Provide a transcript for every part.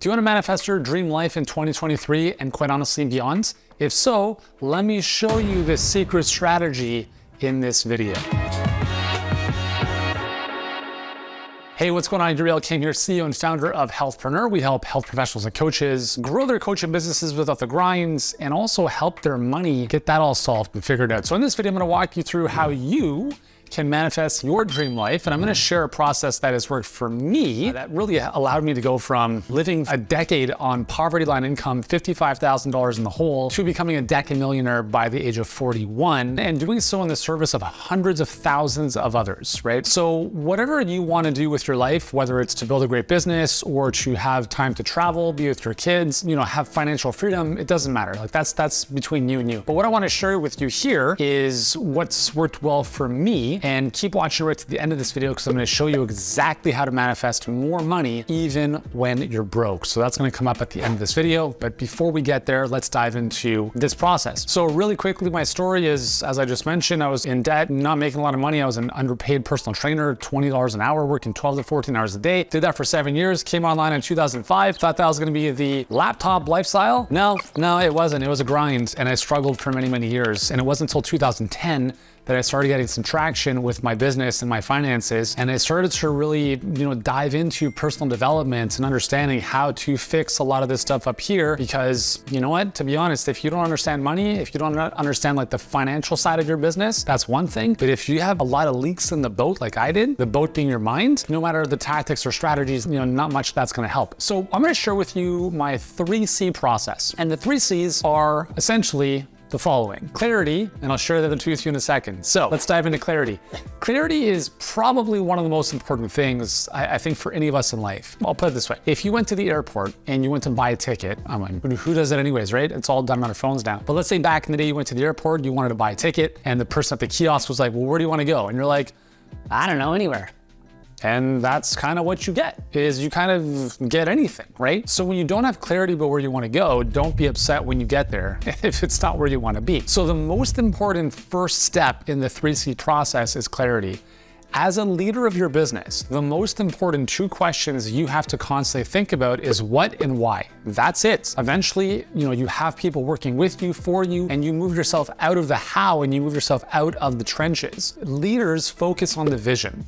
Do you want to manifest your dream life in 2023 and quite honestly beyond? If so, let me show you the secret strategy in this video. Hey, what's going on? Dariel King here, CEO and founder of Healthpreneur. We help health professionals and coaches grow their coaching businesses without the grinds and also help their money get that all solved and figured out. So in this video, I'm going to walk you through how you can manifest your dream life. And I'm going to share a process that has worked for me that really allowed me to go from living a decade on poverty line income, $55,000 in the hole, to becoming a decade millionaire by the age of 41 and doing so in the service of hundreds of thousands of others, right? So whatever you want to do with your life, whether it's to build a great business or to have time to travel, be with your kids, have financial freedom, it doesn't matter. Like that's between you and you. But what I want to share with you here is what's worked well for me. And keep watching right to the end of this video because I'm going to show you exactly how to manifest more money even when you're broke. So that's going to come up at the end of this video. But before we get there, let's dive into this process. So really quickly, my story is, as I just mentioned, I was in debt, not making a lot of money. I was an underpaid personal trainer, $20 an hour, working 12 to 14 hours a day. Did that for 7 years, came online in 2005. Thought that was going to be the laptop lifestyle. No, it wasn't. It was a grind and I struggled for many, many years. And it wasn't until 2010 that I started getting some traction with my business and my finances. And I started to really, dive into personal development and understanding how to fix a lot of this stuff up here. Because you know what, to be honest, if you don't understand money, if you don't understand like the financial side of your business, that's one thing. But if you have a lot of leaks in the boat, like I did, the boat being your mind, no matter the tactics or strategies, not much that's gonna help. So I'm gonna share with you my 3C process. And the 3 Cs are essentially the following: clarity, and I'll share the other two with you in a second. So let's dive into clarity. Clarity is probably one of the most important things, I think, for any of us in life. I'll put it this way. If you went to the airport and you went to buy a ticket, I'm like, who does it anyways, right? It's all done on our phones now. But let's say back in the day you went to the airport, you wanted to buy a ticket, and the person at the kiosk was like, well, where do you want to go? And you're like, I don't know, anywhere. And that's kind of what you get, is you kind of get anything, right? So when you don't have clarity about where you want to go, don't be upset when you get there if it's not where you want to be. So the most important first step in the 3C process is clarity. As a leader of your business, the most important 2 questions you have to constantly think about is what and why. That's it. Eventually, you have people working with you, for you, and you move yourself out of the how and you move yourself out of the trenches. Leaders focus on the vision.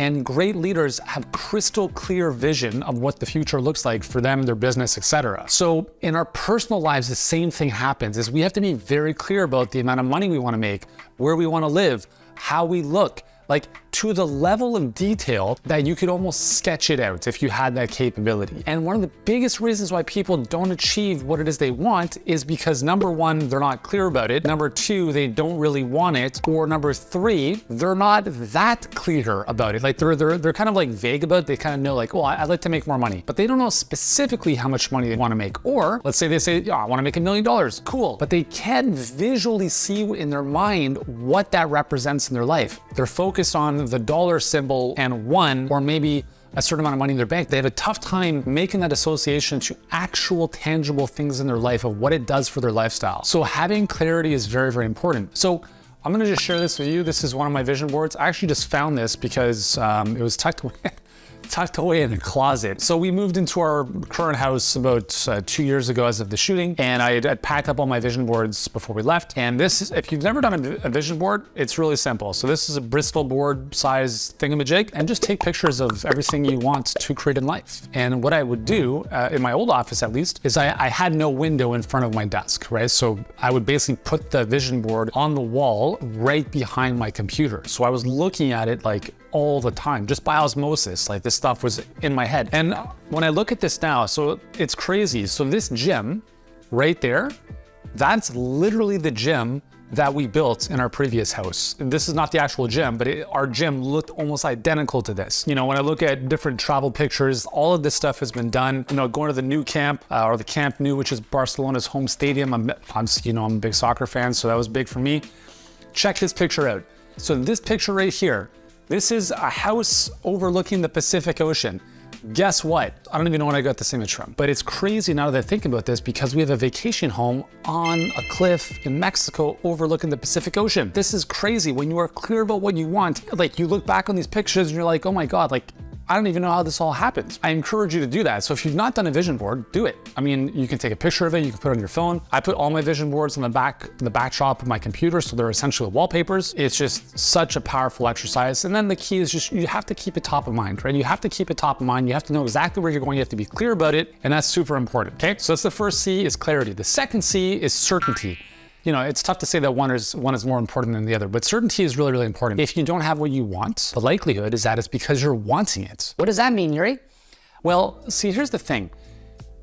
And great leaders have crystal clear vision of what the future looks like for them, their business, etc. So in our personal lives, the same thing happens, is we have to be very clear about the amount of money we want to make, where we want to live, how we look, like to the level of detail that you could almost sketch it out if you had that capability. And one of the biggest reasons why people don't achieve what it is they want is because number 1, they're not clear about it. Number 2, they don't really want it. Or number 3, they're not that clear about it. Like they're kind of like vague about it. They kind of know like, oh, I'd like to make more money, but they don't know specifically how much money they want to make. Or let's say they say, yeah, I want to make $1 million. Cool. But they can't visually see in their mind what that represents in their life. They're focused on the dollar symbol and 1 or maybe a certain amount of money in their bank. They have a tough time making that association to actual tangible things in their life of what it does for their lifestyle. So having clarity is very, very important. So I'm gonna just share this with you. This is one of my vision boards. I actually just found this because it was tucked away in a closet. So we moved into our current house about 2 years ago as of the shooting, and I had packed up all my vision boards before we left. And this is, if you've never done a vision board, it's really simple. So this is a Bristol board size thingamajig, and just take pictures of everything you want to create in life. And what I would do, in my old office at least, is I had no window in front of my desk, right? So I would basically put the vision board on the wall right behind my computer. So I was looking at it like all the time, just by osmosis. Like this stuff was in my head. And when I look at this now, so it's crazy. So this gym right there, that's literally the gym that we built in our previous house. And this is not the actual gym, but our gym looked almost identical to this. When I look at different travel pictures, all of this stuff has been done. Going to the new camp or the Camp Nou, which is Barcelona's home stadium. I'm a big soccer fan, so that was big for me. Check this picture out. So this picture right here, this is a house overlooking the Pacific Ocean. Guess what? I don't even know when I got this image from, but it's crazy now that I think about this because we have a vacation home on a cliff in Mexico overlooking the Pacific Ocean. This is crazy. When you are clear about what you want, like you look back on these pictures and you're like, oh my God, like I don't even know how this all happens. I encourage you to do that. So if you've not done a vision board, do it. I mean, you can take a picture of it, you can put it on your phone. I put all my vision boards on the backdrop of my computer, so they're essentially wallpapers. It's just such a powerful exercise. And then the key is just, you have to keep it top of mind, right? You have to keep it top of mind. You have to know exactly where you're going. You have to be clear about it. And that's super important, okay? So that's the first C, is clarity. The second C is certainty. You know, it's tough to say that one is more important than the other, but certainty is really, really important. If you don't have what you want, the likelihood is that it's because you're wanting it. What does that mean, Yuri? Well, see, here's the thing.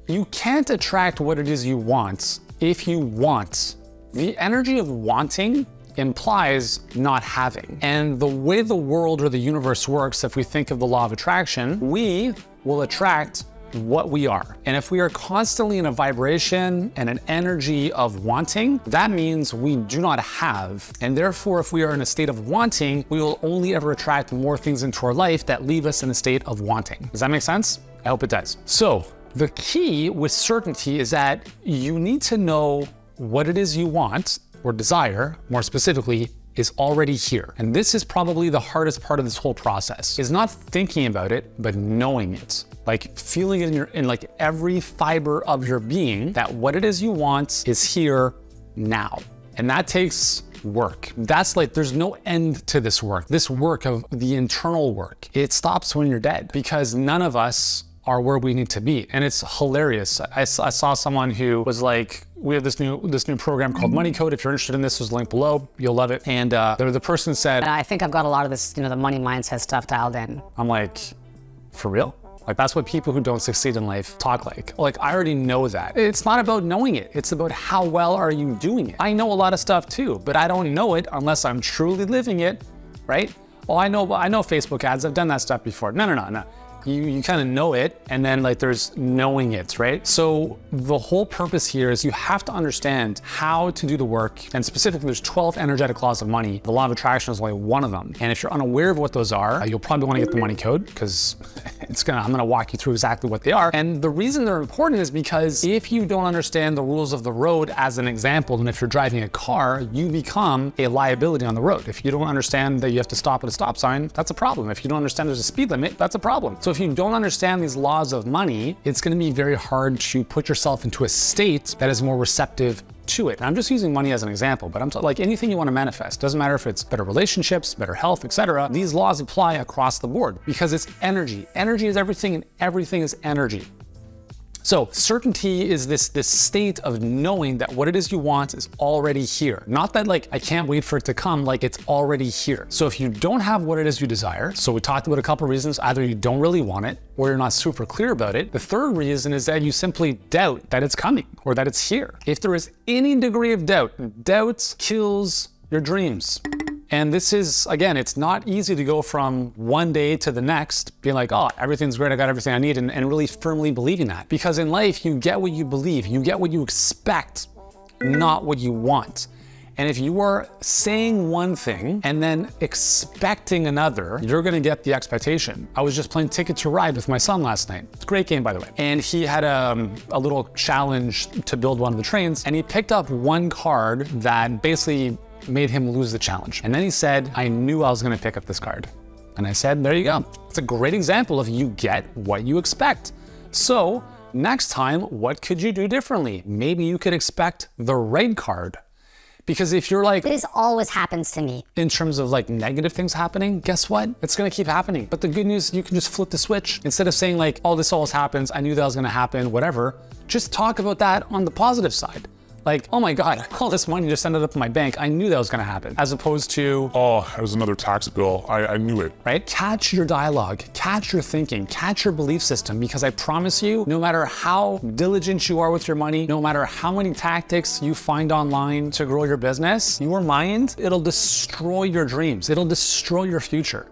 You can't attract what it is you want if you want. The energy of wanting implies not having. And the way the world or the universe works, if we think of the law of attraction, we will attract what we are. And if we are constantly in a vibration and an energy of wanting, that means we do not have. And therefore, if we are in a state of wanting, we will only ever attract more things into our life that leave us in a state of wanting. Does that make sense? I hope it does. So the key with certainty is that you need to know what it is you want, or desire, more specifically, is already here. And this is probably the hardest part of this whole process, is not thinking about it, but knowing it. Like feeling it in like every fiber of your being that what it is you want is here now. And that takes work. That's like, there's no end to this work. This work of the internal work, it stops when you're dead, because none of us are where we need to be. And it's hilarious. I saw someone who was like, we have this new program called Money Code. If you're interested in this, there's a link below. You'll love it. And the person said, I think I've got a lot of this, the money mindset stuff dialed in. I'm like, for real? Like, that's what people who don't succeed in life talk like. Like, I already know that. It's not about knowing it. It's about how well are you doing it. I know a lot of stuff too, but I don't know it unless I'm truly living it, right? Well, I know Facebook ads. I've done that stuff before. No. You kind of know it, and then like there's knowing it, right? So the whole purpose here is you have to understand how to do the work, and specifically there's 12 energetic laws of money. The law of attraction is only one of them. And if you're unaware of what those are, you'll probably want to get the Money Code, because I'm gonna walk you through exactly what they are. And the reason they're important is because if you don't understand the rules of the road, as an example, and if you're driving a car, you become a liability on the road. If you don't understand that you have to stop at a stop sign, that's a problem. If you don't understand there's a speed limit, that's a problem. So if you don't understand these laws of money, it's going to be very hard to put yourself into a state that is more receptive to it. And I'm just using money as an example, but I'm like anything you want to manifest. Doesn't matter if it's better relationships, better health, etc. These laws apply across the board because it's energy. Energy is everything, and everything is energy. So certainty is this state of knowing that what it is you want is already here. Not that like, I can't wait for it to come, like it's already here. So if you don't have what it is you desire, so we talked about a couple of reasons, either you don't really want it or you're not super clear about it. The third reason is that you simply doubt that it's coming or that it's here. If there is any degree of doubt kills your dreams. And this is, again, it's not easy to go from one day to the next, being like, oh, everything's great, I got everything I need, and really firmly believing that. Because in life, you get what you believe, you get what you expect, not what you want. And if you are saying one thing and then expecting another, you're gonna get the expectation. I was just playing Ticket to Ride with my son last night. It's a great game, by the way. And he had a little challenge to build one of the trains, and he picked up one card that basically made him lose the challenge. And then he said, I knew I was gonna pick up this card. And I said, there you go. It's a great example of you get what you expect. So next time, what could you do differently? Maybe you could expect the right card. Because if you're like, this always happens to me. In terms of like negative things happening, guess what? It's gonna keep happening. But the good news, you can just flip the switch. Instead of saying like, oh, this always happens, I knew that was gonna happen, whatever. Just talk about that on the positive side. Like, oh my God, all this money just ended up in my bank. I knew that was gonna happen. As opposed to, oh, there's another tax bill. I knew it. Right? Catch your dialogue, catch your thinking, catch your belief system, because I promise you, no matter how diligent you are with your money, no matter how many tactics you find online to grow your business, your mind, it'll destroy your dreams. It'll destroy your future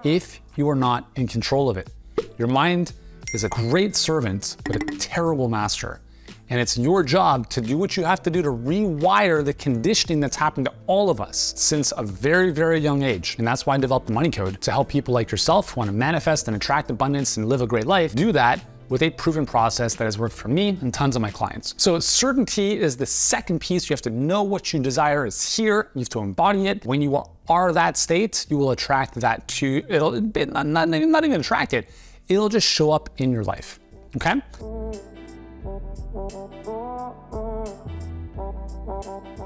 if you are not in control of it. Your mind is a great servant, but a terrible master. And it's your job to do what you have to do to rewire the conditioning that's happened to all of us since a very, very young age. And that's why I developed the Money Code, to help people like yourself who want to manifest and attract abundance and live a great life, do that with a proven process that has worked for me and tons of my clients. So certainty is the second piece. You have to know what you desire is here. You have to embody it. When you are that state, you will attract that to, not even attract it. It'll just show up in your life, okay?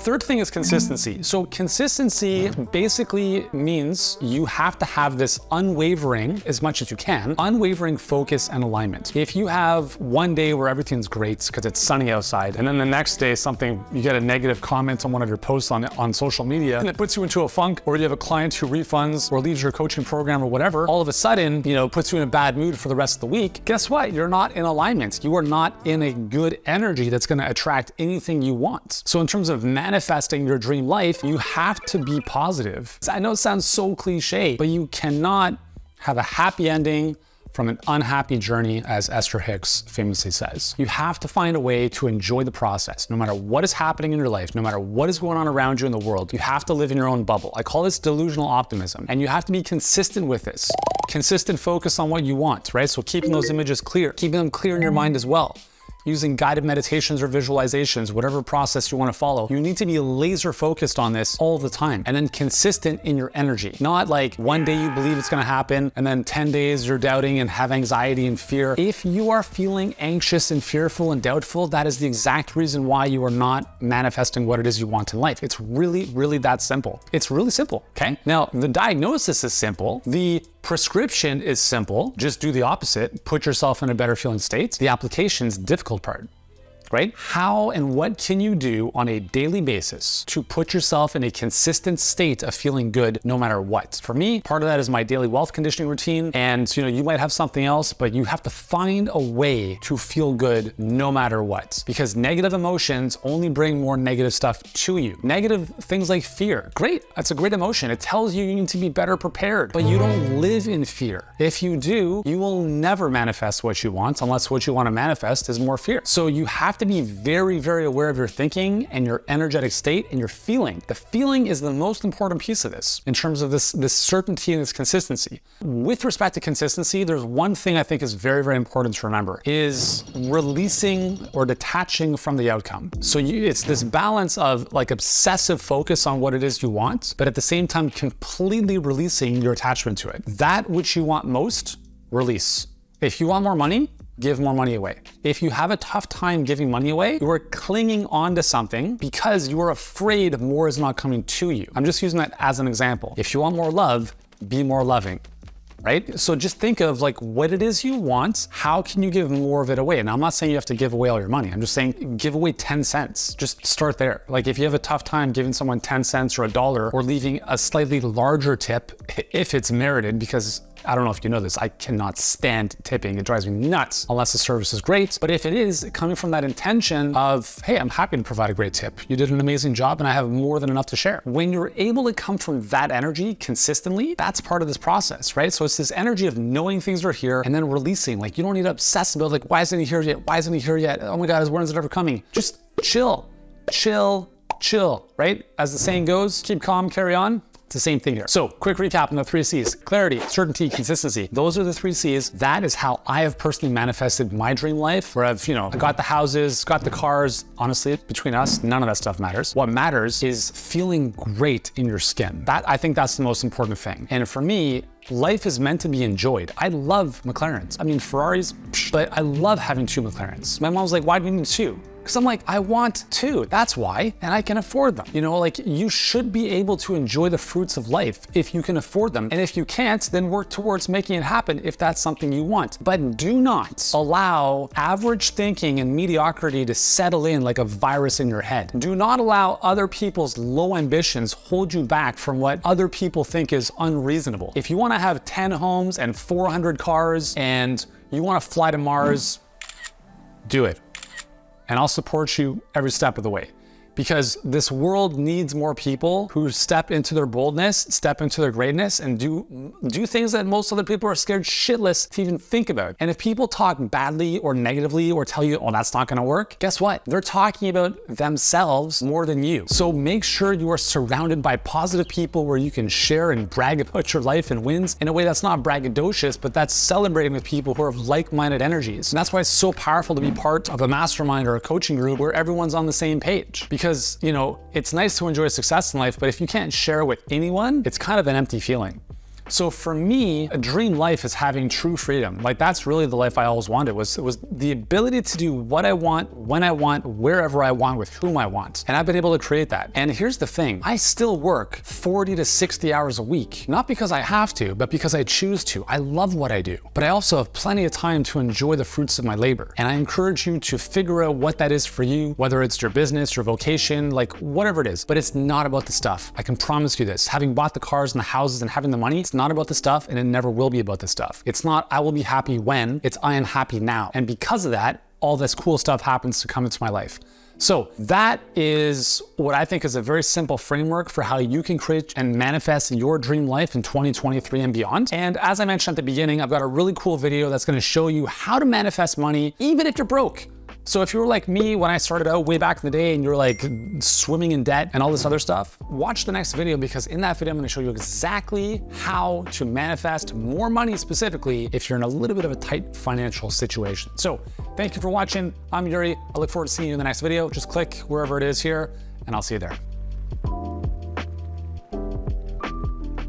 Third thing is consistency. So consistency basically means you have to have this unwavering, as much as you can, unwavering focus and alignment. If you have one day where everything's great because it's sunny outside, and then the next day you get a negative comment on one of your posts on social media, and it puts you into a funk, or you have a client who refunds or leaves your coaching program or whatever, all of a sudden, puts you in a bad mood for the rest of the week. Guess what? You're not in alignment. You are not in a good energy that's going to attract anything you want. So in terms of manifesting your dream life, you have to be positive. I know it sounds so cliche, but you cannot have a happy ending from an unhappy journey, as Esther Hicks famously says. You have to find a way to enjoy the process, no matter what is happening in your life, no matter what is going on around you in the world. You have to live in your own bubble. I call this delusional optimism, and you have to be consistent with this. Consistent focus on what you want, right? So keeping those images clear, keeping them clear in your mind as well. Using guided meditations or visualizations, whatever process you want to follow, you need to be laser focused on this all the time, and then consistent in your energy. Not like one day you believe it's going to happen and then 10 days you're doubting and have anxiety and fear. If you are feeling anxious and fearful and doubtful, that is the exact reason why you are not manifesting what it is you want in life. It's really, really that simple. It's really simple, okay? Now, the diagnosis is simple. The prescription is simple. Just do the opposite. Put yourself in a better feeling state. The application's difficult part, right? How and what can you do on a daily basis to put yourself in a consistent state of feeling good no matter what? For me, part of that is my daily wealth conditioning routine. And you might have something else, but you have to find a way to feel good no matter what, because negative emotions only bring more negative stuff to you. Negative things like fear, great. That's a great emotion. It tells you need to be better prepared, but you don't live in fear. If you do, you will never manifest what you want unless what you want to manifest is more fear. So you have to be very, very aware of your thinking and your energetic state and your feeling. The feeling is the most important piece of this in terms of this certainty and this consistency. With respect to consistency, there's one thing I think is very, very important to remember is releasing or detaching from the outcome. So it's this balance of like obsessive focus on what it is you want, but at the same time, completely releasing your attachment to it. That which you want most, release. If you want more money, give more money away. If you have a tough time giving money away, you are clinging on to something because you are afraid more is not coming to you. I'm just using that as an example. If you want more love, be more loving, right? So just think of like what it is you want, how can you give more of it away? And I'm not saying you have to give away all your money. I'm just saying give away 10 cents. Just start there. Like if you have a tough time giving someone 10 cents or $1 or leaving a slightly larger tip, if it's merited, because I don't know if you know this, I cannot stand tipping. It drives me nuts unless the service is great. But if it is coming from that intention of, hey, I'm happy to provide a great tip. You did an amazing job and I have more than enough to share. When you're able to come from that energy consistently, that's part of this process, right? So it's this energy of knowing things are here and then releasing. Like you don't need to obsess about like, why isn't he here yet? Why isn't he here yet? Oh my God, when is it ever coming? Just chill, chill, chill, right? As the saying goes, keep calm, carry on. It's the same thing here. So quick recap on the 3 C's: clarity, certainty, consistency. Those are the 3 C's. That is how I have personally manifested my dream life, where I've, I got the houses, got the cars. Honestly, between us, none of that stuff matters. What matters is feeling great in your skin. I think that's the most important thing. And for me, life is meant to be enjoyed. I love McLarens. I mean, Ferraris, but I love having 2 McLarens. My mom's like, why do you need 2? Because I'm like, I want 2, that's why, and I can afford them. Like you should be able to enjoy the fruits of life if you can afford them. And if you can't, then work towards making it happen if that's something you want. But do not allow average thinking and mediocrity to settle in like a virus in your head. Do not allow other people's low ambitions hold you back from what other people think is unreasonable. If you want to have 10 homes and 400 cars and you want to fly to Mars, do it. And I'll support you every step of the way. because this world needs more people who step into their boldness, step into their greatness, and do things that most other people are scared shitless to even think about. And if people talk badly or negatively or tell you, oh, that's not gonna work, guess what? They're talking about themselves more than you. So make sure you are surrounded by positive people where you can share and brag about your life and wins in a way that's not braggadocious, but that's celebrating with people who are of like-minded energies. And that's why it's so powerful to be part of a mastermind or a coaching group where everyone's on the same page. Because, you know, it's nice to enjoy success in life, but if you can't share it with anyone, it's kind of an empty feeling. So for me, a dream life is having true freedom. Like, that's really the life I always wanted, was the ability to do what I want, when I want, wherever I want, with whom I want. And I've been able to create that. And here's the thing, I still work 40 to 60 hours a week, not because I have to, but because I choose to. I love what I do, but I also have plenty of time to enjoy the fruits of my labor. And I encourage you to figure out what that is for you, whether it's your business, your vocation, like whatever it is, but it's not about the stuff. I can promise you this, having bought the cars and the houses and having the money, it's not about the stuff, and it never will be about the stuff. It's not, I will be happy when, it's I am happy now. And because of that, all this cool stuff happens to come into my life. So that is what I think is a very simple framework for how you can create and manifest your dream life in 2023 and beyond. And as I mentioned at the beginning, I've got a really cool video that's gonna show you how to manifest money, even if you're broke. So if you were like me when I started out way back in the day and you're like swimming in debt and all this other stuff, watch the next video, because in that video, I'm gonna show you exactly how to manifest more money, specifically if you're in a little bit of a tight financial situation. So thank you for watching. I'm Yuri. I look forward to seeing you in the next video. Just click wherever it is here and I'll see you there.